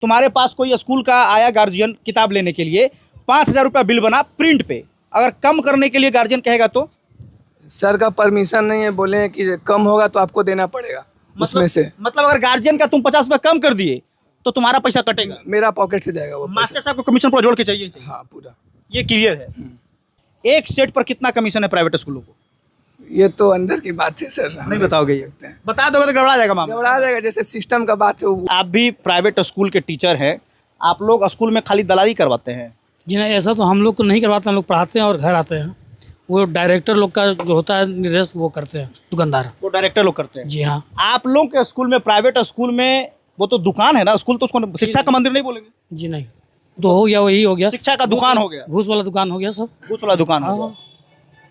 तुम्हारे पास कोई स्कूल का आया गार्जियन किताब लेने के लिए, 5,000 रुपया बिल बना प्रिंट पे, अगर कम करने के लिए गार्जियन कहेगा तो सर का परमिशन नहीं है, बोले कि कम होगा तो आपको देना पड़ेगा उसमें से। मतलब अगर गार्जियन का तुम 50 रुपया कम कर दिए तो तुम्हारा पैसा कटेगा, मेरा पॉकेट से जाएगा वो मास्टर साहब को कमीशन पूरा जोड़ के चाहिए। हाँ पूरा, ये क्लियर है। एक सेट पर कितना कमीशन है प्राइवेट स्कूलों को? ये तो अंदर की बात है सर, नहीं बताओगे? ये बता दोगे तो गड़बड़ा जाएगा मामला, घबरा जाएगा। जैसे सिस्टम का बात है। आप भी प्राइवेट स्कूल के टीचर हैं, आप लोग स्कूल में खाली दलाली करवाते हैं? जी नहीं, ऐसा तो हम लोग को नहीं करवाते। हम लोग पढ़ाते हैं और घर आते हैं। वो डायरेक्टर लोग का जो होता है निर्देश वो करते हैं, दुकानदार वो डायरेक्टर लोग करते हैं। जी हाँ। आप लोग के स्कूल में, प्राइवेट स्कूल में, वो तो दुकान है ना, स्कूल तो उसको शिक्षा का मंदिर नहीं बोलेंगे। जी नहीं, तो हो गया, वही हो गया, शिक्षा का दुकान हो गया, घूस वाला दुकान हो गया सब, घूस वाला दुकान हो गया,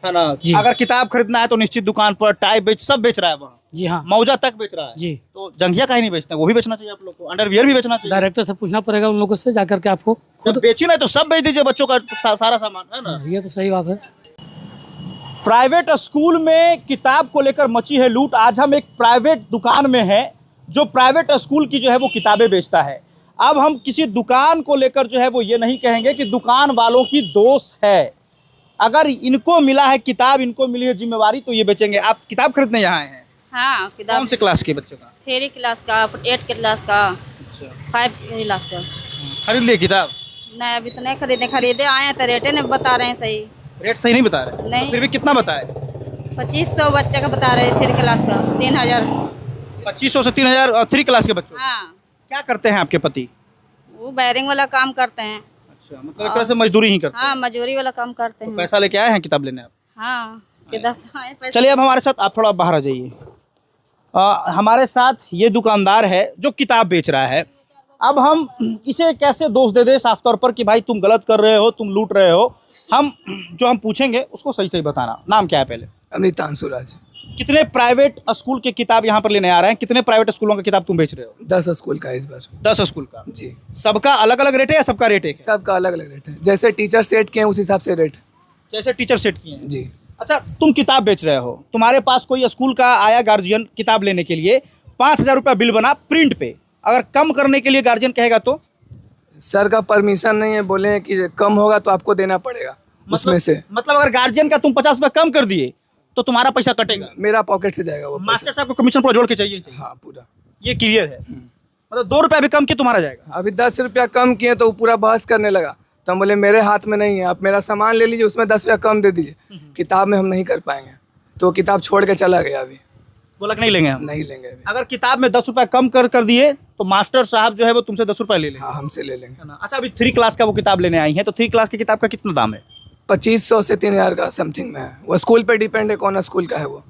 है ना। जी। अगर किताब खरीदना है तो निश्चित दुकान पर टाई सब बेच रहा है वहाँ। जी हाँ, मौजा तक बेच रहा है। जी। तो जंघिया का ही नहीं बेचते, वो भी बेचना चाहिए आप लोग को, अंडरवियर भी बेचना चाहिए। डायरेक्टर से पूछना पड़ेगा उन लोगों से जाकर के आपको। खुद बेची नहीं तो सब बेच दीजिए बच्चों का सारा सामान, है ना। ये तो सही बात है। प्राइवेट स्कूल में किताब को लेकर मची है लूट। आज हम एक प्राइवेट दुकान में हैं जो प्राइवेट स्कूल की जो है वो किताबें बेचता है। अब हम किसी दुकान को लेकर जो है वो ये नहीं कहेंगे कि दुकान वालों की दोष है। अगर इनको मिला है किताब, इनको मिली है जिम्मेवारी, तो ये बेचेंगे। आप किताब खरीदने यहाँ आए हैं? हाँ, किताब कौन से क्लास के बच्चों का? 3 क्लास का, 8 क्लास का, अच्छा, 5 क्लास का। खरीद लिए किताब? नहीं, अभी तो नहीं खरीदे आए हैं तो रेटे नहीं बता रहे हैं सही। रेट सही नहीं बता रहे? नहीं। फिर भी कितना बताए? 2500 बच्चे का बता रहे 3 क्लास का, 3000। 2500 से 3000 3 क्लास के बच्चों। हाँ, क्या करते हैं आपके पति? वो वायरिंग वाला काम करते हैं। अच्छा, मतलब एक तरह से मजदूरी ही करते हैं। हाँ, मजदूरी वाला काम करते तो हैं। पैसा लेके आए हैं किताब लेने आप? हाँ, किताब तो आए पैसे। चलिए अब हमारे साथ आप थोड़ा बाहर आ जाइए। हमारे साथ ये दुकानदार है जो किताब बेच रहा है। अब हम इसे कैसे दोष दे दें साफ तौर पर कि भाई तुम गलत कर रहे हो, तुम लूट रहे हो। हम जो हम पूछेंगे उसको सही सही बताना। नाम क्या है पहले? अमृतांशु राज। कितने प्राइवेट स्कूल के किताब यहाँ पर लेने आ रहे हैं? कितने प्राइवेट स्कूलों का किताब तुम बेच रहे हो? 10 स्कूल का इस बार। 10 स्कूल का? जी। सबका अलग अलग रेट है या सबका रेट है? सबका अलग अलग रेट है, जैसे टीचर सेट के हैं उस हिसाब से रेट। जैसे टीचर सेट किए हैं। जी। अच्छा, तुम किताब बेच रहे हो, तुम्हारे पास कोई स्कूल का आया गार्जियन किताब लेने के लिए, 5,000 रुपया बिल बना प्रिंट पे, अगर कम करने के लिए गार्जियन कहेगा तो सर का परमिशन नहीं है, बोले कि कम होगा तो आपको देना पड़ेगा उसमें से। मतलब अगर गार्जियन का तुम 50 रुपया कम कर दिए तो तुम्हारा पैसा कटेगा, मेरा पॉकेट से जाएगा वो मास्टर साहब को कमीशन पूरा जोड़ के चाहिए। हाँ पूरा, ये क्लियर है। मतलब 2 रुपया भी कम किया तुम्हारा जाएगा। अभी 10 रुपया कम किए तो वो पूरा बहस करने लगा, तो हम बोले मेरे हाथ में नहीं है, आप मेरा सामान ले लीजिए, उसमें 10 रुपया कम दे दीजिए, किताब में हम नहीं कर पाएंगे। तो किताब छोड़ के चला गया, अभी बोला कि नहीं लेंगे हम। नहीं लेंगे अभी। अगर किताब में 10 रुपया कम कर दिए तो मास्टर साहब जो है वो तुमसे 10 रुपया ले लेंगे। हाँ, हमसे ले लेंगे। है ना। अच्छा, अभी 3 क्लास का वो किताब लेने आई है, तो 3 क्लास की किताब का कितना दाम है? 2500 से 3000 का समथिंग में है। वो स्कूल पे डिपेंड है, कौन स्कूल का है वो।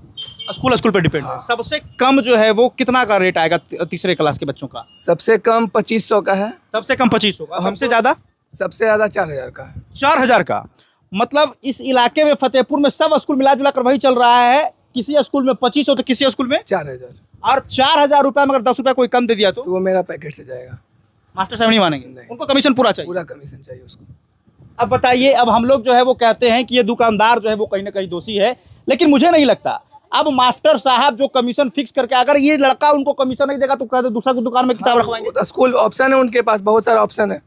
स्कूल पे डिपेंड है। सबसे कम जो है वो कितना का रेट आएगा तीसरे क्लास के बच्चों का? सबसे कम 2500 का है। सबसे कम 2500 का। सबसे ज़्यादा? सबसे ज़्यादा 4000 का है। 4000 का। मतलब इस इलाके में फतेहपुर में सब स्कूल मिला जुला कर वही चल रहा है, किसी स्कूल में 2500 तो किसी स्कूल में 4000। और 4000 रुपये में अगर 10 रुपया कोई कम दे दिया तो वो मेरा पैकेट से जाएगा। मास्टर साहब नहीं मानेंगे? नहीं। उनको कमीशन पूरा चाहिए। पूरा कमीशन चाहिए उसको। अब बताइए, अब हम लोग जो है वो कहते हैं कि ये दुकानदार जो है वो कहीं ना कहीं दोषी है, लेकिन मुझे नहीं लगता। अब मास्टर साहब जो कमीशन फिक्स करके, अगर ये लड़का उनको कमीशन नहीं देगा तो कहते दूसरा दुकान में किताब रखवाएंगे। तो स्कूल ऑप्शन है उनके पास, बहुत सारा ऑप्शन है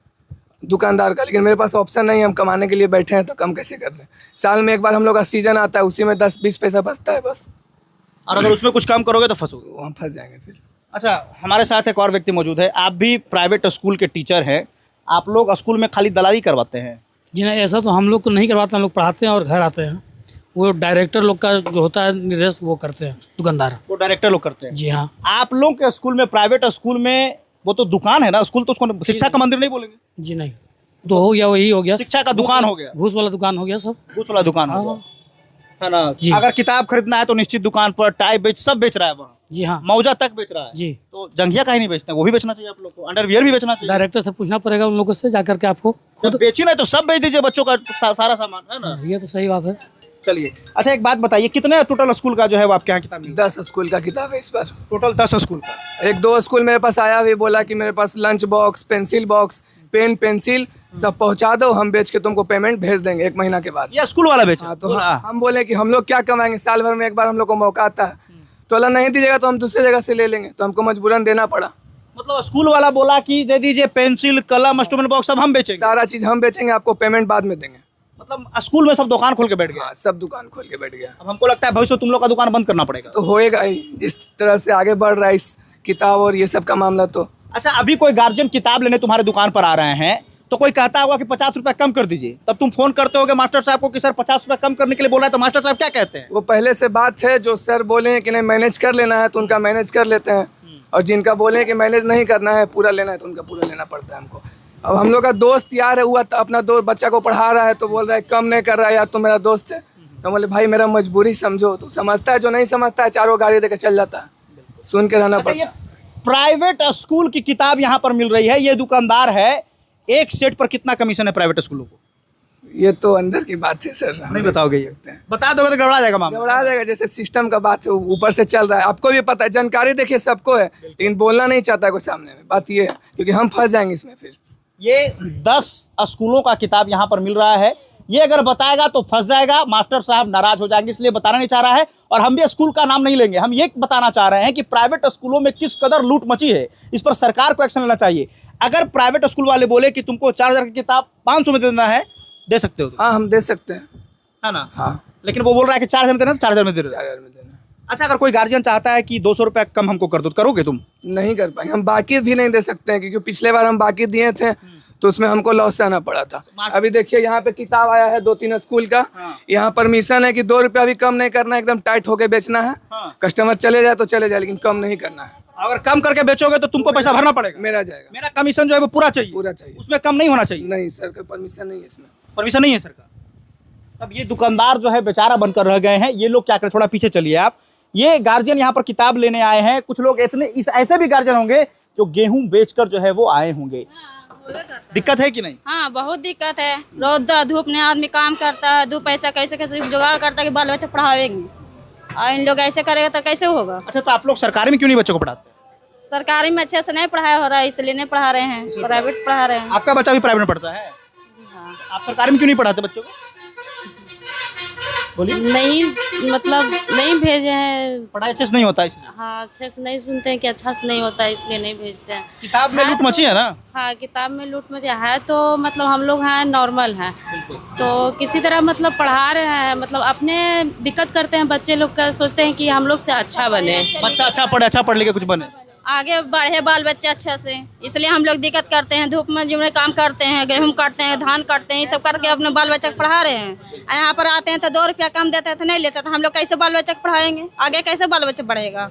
दुकानदार का, लेकिन मेरे पास ऑप्शन नहीं है। हम कमाने के लिए बैठे हैं तो कम कैसे कर दें? साल में एक बार हम लोग का सीजन आता है, उसी में 10-20 पैसा बचता है बस। और अगर उसमें कुछ काम करोगे तो फंसोगे, वहाँ फंस जाएंगे फिर। अच्छा, हमारे साथ एक और व्यक्ति मौजूद है। आप भी प्राइवेट स्कूल के टीचर हैं, आप लोग स्कूल में खाली दलाली करवाते हैं? जी नहीं, ऐसा तो हम लोग को नहीं करवाते। हम लोग पढ़ाते हैं और घर आते हैं। वो डायरेक्टर लोग का जो होता है निर्देश वो करते हैं, दुकानदार। वो डायरेक्टर लोग करते हैं? जी हाँ। आप लोग के स्कूल में, प्राइवेट स्कूल में, वो तो दुकान है ना, स्कूल तो उसको शिक्षा का मंदिर नहीं बोलेंगे। जी नहीं, तो हो गया, वही हो गया, शिक्षा का दुकान हो गया, घूस वाला दुकान हो गया सब, घूस वाला दुकान हो गया, है ना। जी। अगर किताब खरीदना है तो निश्चित दुकान पर टाई सब बेच रहा है वहाँ। जी हाँ, मौजा तक बेच रहा है। जी। तो जंघिया का ही नहीं बेचते, वो भी बेचना चाहिए आप लोग को, अंडरवियर भी बेचना चाहिए। डायरेक्टर से पूछना पड़ेगा उन लोगों से जाकर के आपको। जब बेची नहीं तो सब बेच दीजिए बच्चों का सारा सामान, है ना। ये तो सही बात है। चलिए, अच्छा एक बात बताइए, कितने टोटल स्कूल का जो है वो आपके यहाँ किताब? 10 स्कूल का किताब है इस बार। टोटल 10 स्कूल का। 1-2 स्कूल मेरे पास आया भी, बोला कि मेरे पास lunch box, pencil box, pen, pencil सब पहुंचा दो, हम बेच के तुमको पेमेंट भेज देंगे 1 महीना के बाद। ये स्कूल वाला बेचा? हाँ, तो हम बोले कि हम लोग क्या कमाएंगे, साल भर में एक बार हम लोग को मौका आता है, तो अल्लाह नहीं दीजिएगा तो हम दूसरी जगह से ले लेंगे, तो हमको मजबूरन देना पड़ा। मतलब स्कूल वाला बोला कि दे दीजिए पेंसिल कलम इंस्ट्रूमेंट बॉक्स सब हम बेचेंगे, सारा चीज़ हम बेचेंगे, आपको पेमेंट बाद में देंगे। मतलब स्कूल में सब दुकान खोल के बैठ गए। हाँ, सब दुकान खोल के बैठ गया। अब हमको लगता है भविष्य में तुम लोग का दुकान बंद करना पड़ेगा। तो होएगा ही, जिस तरह से आगे बढ़ रहा है इस किताब और ये सब का मामला। तो अच्छा, अभी कोई गार्जियन किताब लेने तुम्हारे दुकान पर आ रहे हैं तो कोई कहता होगा कि 50 रुपये कम कर दीजिए, तब तुम फोन करते होगे मास्टर साहब को कि सर 50 रुपये कम करने के लिए बोला है, तो मास्टर साहब क्या कहते हैं? वो पहले से बात है, जो सर बोले हैं कि नहीं मैनेज कर लेना है तो उनका मैनेज कर लेते हैं, और जिनका बोले हैं कि मैनेज नहीं करना है पूरा लेना है तो उनका पूरा लेना पड़ता है हमको। अब हम लोग का दोस्त यार है, हुआ अपना दोस्त बच्चा को पढ़ा रहा है तो बोल रहा है कम नहीं कर रहा है यार, तो मेरा दोस्त है। तो बोले भाई मेरा मजबूरी समझो। तो समझता है, जो नहीं समझता है चारों गाड़ी देकर चल जाता है, सुन के रहना अच्छा, पड़ता ये है। प्राइवेट स्कूल की किताब यहाँ पर मिल रही है, ये दुकानदार है, एक सेट पर कितना कमीशन है प्राइवेट स्कूलों को? ये तो अंदर की बात है सर, हम नहीं बताओगे? ये सकते हैं। बता दोगे तो गड़बड़ा जाएगा मामला। घबरा जाएगा, जैसे सिस्टम का बात है ऊपर से चल रहा है, आपको भी पता है, जानकारी देखिए सबको है, लेकिन बोलना नहीं चाहता है कोई सामने में। बात ये है क्योंकि हम फंस जाएंगे इसमें। फिर ये 10 स्कूलों का किताब यहाँ पर मिल रहा है, ये अगर बताएगा तो फंस जाएगा, मास्टर साहब नाराज हो जाएंगे, इसलिए बताना नहीं चाह रहा है। और हम भी स्कूल का नाम नहीं लेंगे, हम ये बताना चाह रहे हैं कि प्राइवेट स्कूलों में किस कदर लूट मची है, इस पर सरकार को एक्शन लेना चाहिए। अगर प्राइवेट स्कूल वाले बोले कि तुमको 4000 की किताब 500 में देना है, दे सकते हो तुम, हाँ हम दे सकते हैं, है ना? हाँ लेकिन वो बोल रहा है कि 4000 में देना, तो 4000 में दे रहे हो। 4000 में देना। अच्छा, अगर कोई गार्जियन चाहता है कि 200 रुपये कम हमको कर दो, तो करोगे तुम? नहीं कर पाएंगे, हम बाकी भी नहीं दे सकते हैं, क्योंकि पिछले बार हम बाकी दिए थे तो उसमें हमको लॉस सहना पड़ा था। अभी देखिए यहाँ पे किताब आया है 2-3 स्कूल का, यहाँ परमिशन है कि 2 रुपया भी कम नहीं करना है, एकदम टाइट होके बेचना है। कस्टमर चले जाए तो चले जाए, लेकिन कम नहीं करना है। अगर कम करके बेचोगे तो तुमको पैसा भरना पड़ेगा। मेरा जाएगा, मेरा कमीशन जो है वो पूरा चाहिए, पूरा चाहिए, उसमें कम नहीं होना चाहिए। नहीं सर का परमिशन नहीं है इसमें, परमिशन नहीं है सरकार। अब ये दुकानदार जो है बेचारा बनकर रह गए हैं, ये लोग क्या करें? थोड़ा पीछे चलिए आप। ये गार्जियन यहाँ पर किताब लेने आए हैं, कुछ लोग इतने ऐसे भी गार्जियन होंगे जो गेहूं बेचकर जो है वो आए होंगे। दिक्कत है कि नहीं? हाँ बहुत दिक्कत है, रौदा धूप में आदमी काम करता है, 2 पैसा कैसे कैसे जुगाड़ करता है कि बाल बच्चा पढ़ावेंगे, और इन लोग ऐसे करेगा तो कैसे होगा? अच्छा, तो आप लोग सरकारी में क्यों नहीं बच्चों को पढ़ाते? सरकारी में अच्छे से नहीं पढ़ाया हो रहा है, इसलिए नहीं पढ़ा रहे हैं, प्राइवेट से पढ़ा रहे हैं। आपका बच्चा भी प्राइवेट में पढ़ता है? हाँ। आप सरकारी में क्यों नहीं पढ़ाते बच्चों को? बोलिए। नहीं मतलब नहीं भेजे हैं। पढ़ाई अच्छे से नहीं होता इसलिए? हाँ अच्छे से नहीं सुनते हैं कि अच्छा से नहीं होता है, इसलिए नहीं भेजते हैं। किताब में लूट मची है ना? हाँ किताब में लूट मचे है, तो मतलब हम लोग हैं नॉर्मल हैं, तो किसी तरह मतलब पढ़ा रहे हैं, मतलब अपने दिक्कत करते हैं, बच्चे लोग का सोचते हैं कि हम लोग से अच्छा बने, बच्चा अच्छा पढ़ लिखे कुछ बने, आगे बढ़े बाल बच्चे अच्छा से, इसलिए हम लोग दिक्कत करते हैं, धूप में जिन्हें काम करते हैं, गेहूं काटते हैं, धान काटते हैं, ये सब करके अपने बाल बच्चे को पढ़ा रहे हैं। यहाँ पर आते हैं तो 2 रुपया कम देते हैं तो नहीं लेते, तो हम लोग कैसे बाल बच्चे को पढ़ाएंगे? आगे कैसे बाल बच्चा बढ़ेगा?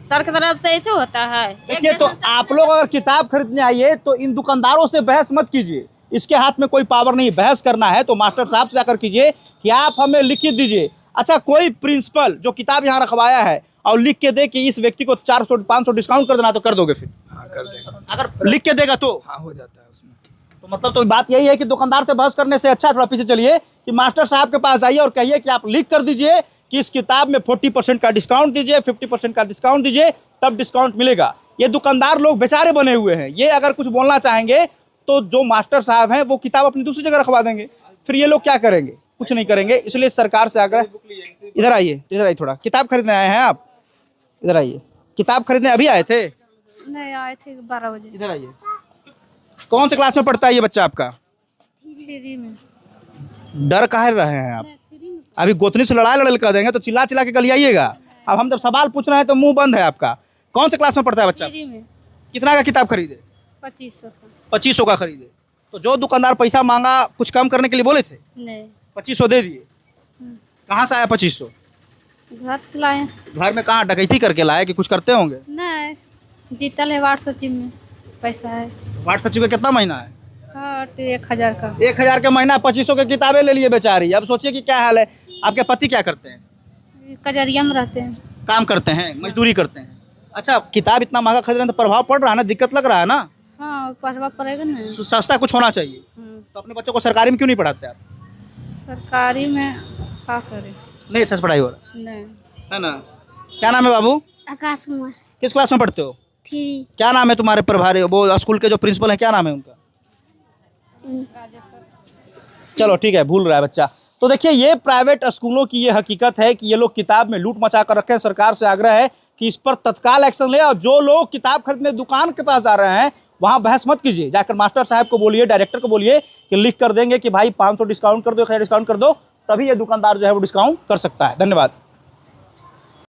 सर की तरफ से ऐसे होता है। देखिए, तो आप लोग अगर किताब खरीदने आइए तो इन दुकानदारों से बहस मत कीजिए, इसके हाथ में कोई पावर नहीं। बहस करना है तो मास्टर साहब से जाकर कीजिए कि आप हमें लिखित दीजिए। अच्छा, कोई प्रिंसिपल जो किताब यहाँ रखवाया है और लिख के दे कि इस व्यक्ति को 400-500 डिस्काउंट कर देना, तो कर दोगे? फिर हाँ कर देंगे, अगर लिख के देगा तो? हाँ हो जाता है उसमें। तो मतलब तो बात यही है कि दुकानदार से बहस करने से अच्छा थोड़ा पीछे चलिए कि मास्टर साहब के पास आइए और कहिए कि आप लिख कर दीजिए कि इस किताब में 40% का डिस्काउंट दीजिए, 50% का डिस्काउंट दीजिए, तब डिस्काउंट मिलेगा। ये दुकानदार लोग बेचारे बने हुए हैं, ये अगर कुछ बोलना चाहेंगे तो जो मास्टर साहब हैं वो किताब अपनी दूसरी जगह रखवा देंगे, फिर ये लोग क्या करेंगे? कुछ नहीं करेंगे। इसलिए सरकार से आग्रह, इधर आइए थोड़ा, किताब खरीदने आए हैं आप? इधर आइए, किताब खरीदने अभी आए थे? नहीं आए थे 12 बजे। इधर आइए। कौन से क्लास में पढ़ता है ये बच्चा आपका? 3 में। डर काहे रहे हैं आप? अभी गोतनी से लड़ाई कर देंगे तो चिल्ला चिल्ला के गलियाइएगा। अब हम जब सवाल पूछ रहे हैं तो मुंह बंद है आपका। कौन से क्लास में पढ़ता है बच्चा? 3 में। कितना का किताब खरीदे? 2500 का। 2500 का खरीदे। तो जो दुकानदार पैसा मांगा कुछ कम करने के लिए बोले थे? नहीं। 2500 दे दिए। कहाँ से आया 2500? घर से लाए। घर में कहाँ डकैती करके लाए कि कुछ करते होंगे? नहीं जीतल है वार्ड सचिव में पैसा है। वार्ड सचिव का कितना महीना है? हाँ तो 1000 का। 1000 के महीना 2500 की किताबें ले लिए बेचारी। अब सोचिए कि क्या हाल है। आपके पति क्या करते हैं? कजरिया में रहते हैं। काम करते हैं, मजदूरी करते हैं। अच्छा, किताब इतना महंगा खरीद रहे हैं तो प्रभाव पड़ रहा है ना, दिक्कत लग रहा है ना? हाँ पढ़वा पड़ेगा ना। सस्ता कुछ होना चाहिए। तो अपने बच्चों को सरकारी में क्यों नहीं पढ़ाते आप? सरकारी में क्या करें? नहीं अच्छा से पढ़ाई हो रहा नहीं। है ना? क्या नाम है बाबू? आकाश कुमार। किस क्लास में पढ़ते हो? 3। क्या नाम है तुम्हारे प्रभारी, वो स्कूल के जो प्रिंसिपल हैं, क्या नाम है उनका? चलो ठीक है, भूल रहा है बच्चा। तो देखिए ये प्राइवेट स्कूलों की ये हकीकत है कि ये लोग किताब में लूट मचा कर रखे हैं। सरकार से आग्रह है कि इस पर तत्काल एक्शन ले, और जो लोग किताब खरीदने दुकान के पास जा रहे हैं वहाँ बहस मत कीजिए, जाकर मास्टर साहब को बोलिए, डायरेक्टर को बोलिए कि लिख कर देंगे कि भाई 500 डिस्काउंट कर दो, 1000 डिस्काउंट कर दो, तभी ये दुकानदार जो है वो डिस्काउंट कर सकता है। धन्यवाद।